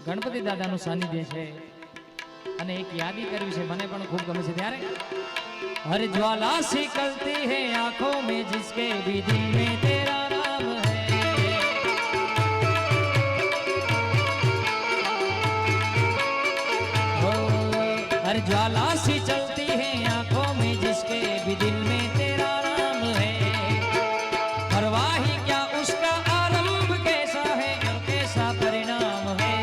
ગણપતિ દાદાનું સાનિધ્ય છે અને એક યાદી કરવી છે, મને પણ ખૂબ ગમે છે। ત્યારે हर ज्वाला सी कलती है आंखों में जिसके भी दिल में तेरा नाम है, ओ हर ज्वाला सी चलती है आंखों में जिसके भी दिल में तेरा नाम है, परवाह ही क्या उसका आरंभ कैसा है और कैसा परिणाम है,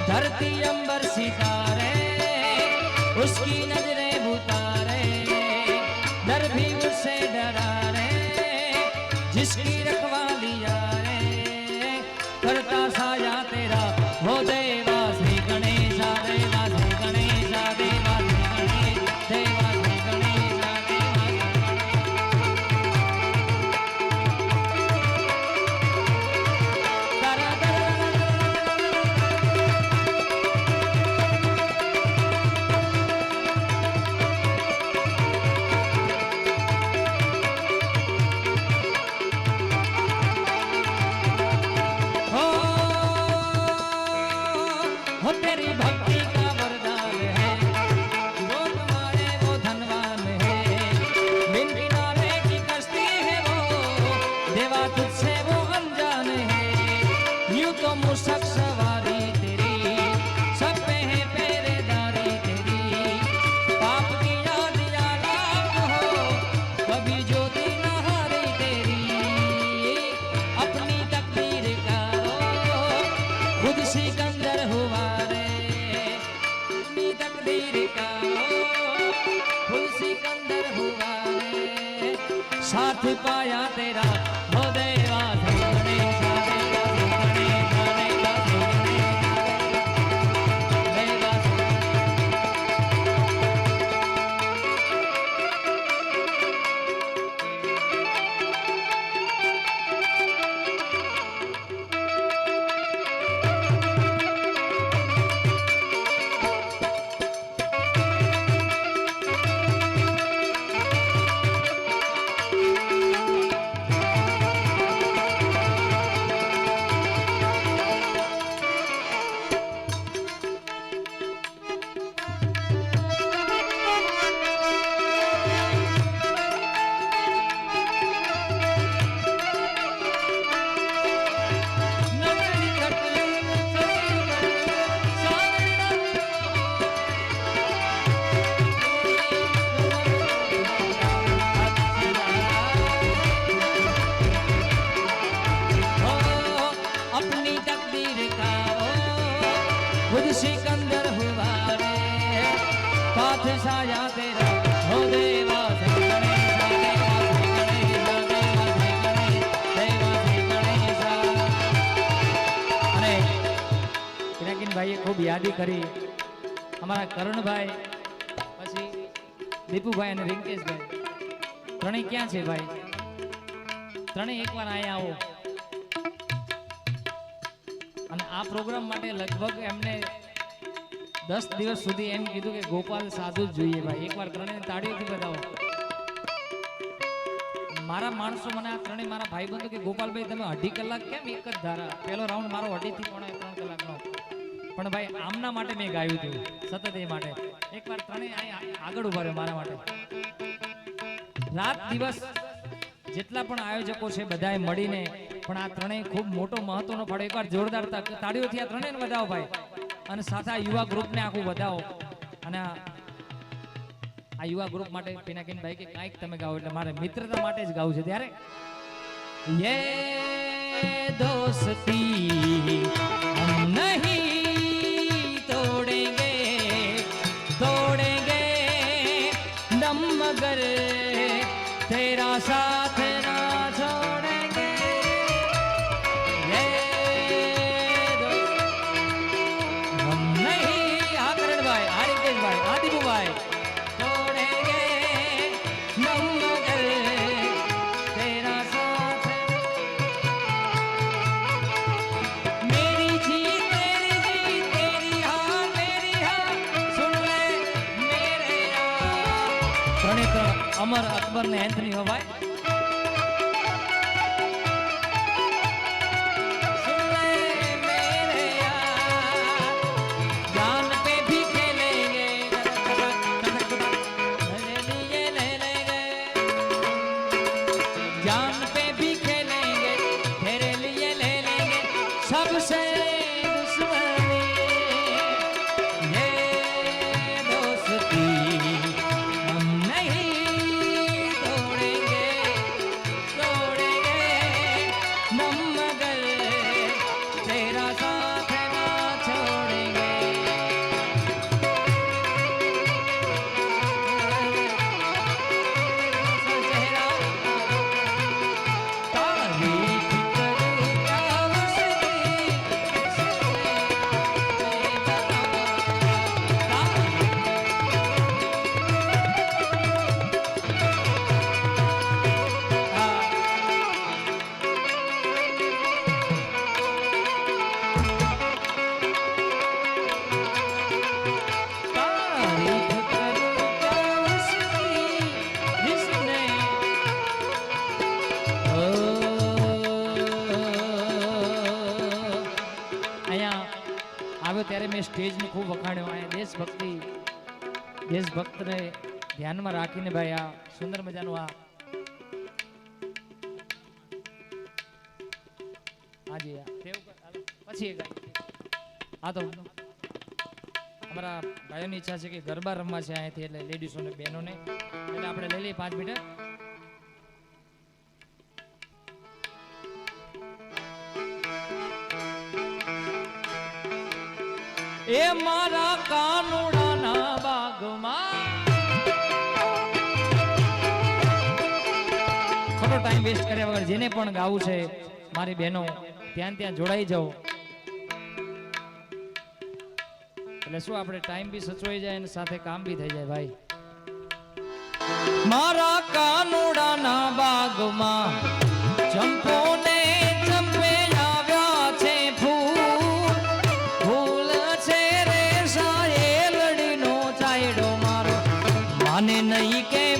धरती अंबर सितारे उसकी नजरें उतारे, डर भी उससे डरा रे जिसकी रखवाली रे, करता साया तेरा हो देवा श्री गणेशा, देवा श्री गणेशा, देवा श्री गणेश, देवा श्री गणेशा, देवा हो तेरी भक्ति का वरदान है, वो तुम्हारे वो धनवान है, बिन किनारे की कश्ती है वो, देवा तुझसे वो अनजान है, यूं तो मुसक सवारी तेरी, सब पे है पहरेदारी तेरी, पाप की याद या लाख हो, कभी ज्योति न हारी तेरी, अपनी तकदीर का वो खुद सिकंदर हुआ रे, अपनी तकदीर का वो खुद सिकंदर हुआ रे, साथ पाया तेरा हो देवा श्री गणेशा, देवा श्री गणेशा, देवा श्री गणेशा, देवा श्री खुद सिकंदर हुआ रे, साथ साया तेरा हो देवा श्री गणेशा, देवा श्री गणेशा, देवा श्री गणेश, देवा श्री गणेशा। અને પિનાકીન ભાઈએ ખૂબ યાદી કરી, અમારા કરણભાઈ, પછી દીપુભાઈ અને રિંકેશભાઈ ત્રણેય ક્યાં છે ભાઈ? ત્રણેય એકવાર અહીંયા આવો। અને આ પ્રોગ્રામ માટે લગભગ એમને 10 દિવસ સુધી એમ કીધું કે ગોપાલ સાધુ જ જોઈએ ભાઈ, એકવાર ત્રણેય તાળીઓથી બતાવો। મારા માણસો મને આ ત્રણેય મારા ભાઈબંધો કે ગોપાલભાઈ તમે 2.5 કલાક કેમ એક જ ધારા, પહેલો રાઉન્ડ મારો 2.5 થી 3 કલાકનો, પણ ભાઈ આમના માટે મેં ગાયું હતું સતત એ માટે, એકવાર ત્રણેય આગળ ઉભા રહ્યો મારા માટે। રાત દિવસ જેટલા પણ આયોજકો છે બધાએ મળીને, પણ આ ત્રણેય ખૂબ મોટો મહત્વનો ફાળો, એકવાર જોરદાર તાળીઓથી આ ત્રણેયને વધાવો ભાઈ, અને સાથે આ યુવા ગ્રુપને આખું વધાવો। અને આ યુવા ગ્રુપ માટે પિનાકીન ભાઈ કે કાંઈક તમે ગાઓ, એટલે મારે મિત્રતા માટે જ ગાવું છે। ત્યારે યે દોસ્તી હમ નહીં તોડેંગે, તોડેંગે દમ મગર तेरा साथ ना छोड़ेंगे, ये हम नहीं, हाँ करणभाई, हाँ रितेशभाई, हाँ दीपूभाई, छोड़ेंगे हम मगर तेरा साथ, मेरी जीत तेरी जीत, तेरी हार मेरी हार, सुन ले मेरे यार। अमर अकबर ने एंथनी हो भाई, सुन ले मेरे यार। सबसे दुश्मनी ये दोस्ती हम नहीं तोड़ेंगे तोड़ेंगे हम मगर तेरा साथ ना छोड़ेंगे આવ્યો ત્યારે મેં સ્ટેજને ખૂબ વખાણ્યો. અહીંયા દેશભક્તને ધ્યાનમાં રાખીને ભાઈ આ સુંદર મજાનું પછી આ તો અમારા ભાઈઓની ઈચ્છા છે કે ગરબા રમવા છે અહીંયાથી, એટલે લેડીઝોને બહેનોને, એટલે આપણે લઈ લઈએ 5 મિનિટ. એ મારા કાનુડાના બાગમાં ખોટો ટાઈમ વેસ્ટ કર્યા વગર જેને પણ ગાવું છે મારી બહેનો ત્યાં જોડાઈ જાઓ, એટલે શું આપણે ટાઈમ બી સચવાઈ જાય અને સાથે કામ બી થઈ જાય ભાઈ. મારા કાનુડાના બાગમાં ચંપો ને ચંપે આવ્યા છે ફૂલ, ફૂલ છે રે સાયેલડીનો ચાયડો મારો માને નહીં કેમ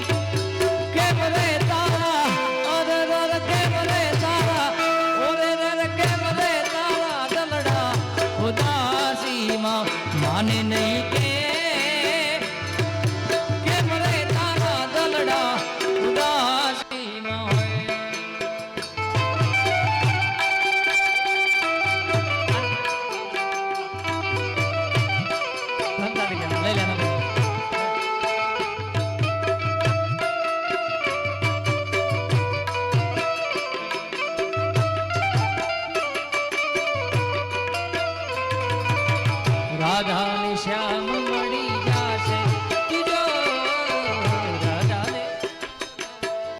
કેમ રે તારા અરે રે કેમ રે તારા ઓરે રે કેમ રે તારા દલડા ઉદાસીમાં માને નહીં કેમ રે તારા દલડા ઉદાસીમાં હોય. લઈ લે રાધા શ્યામ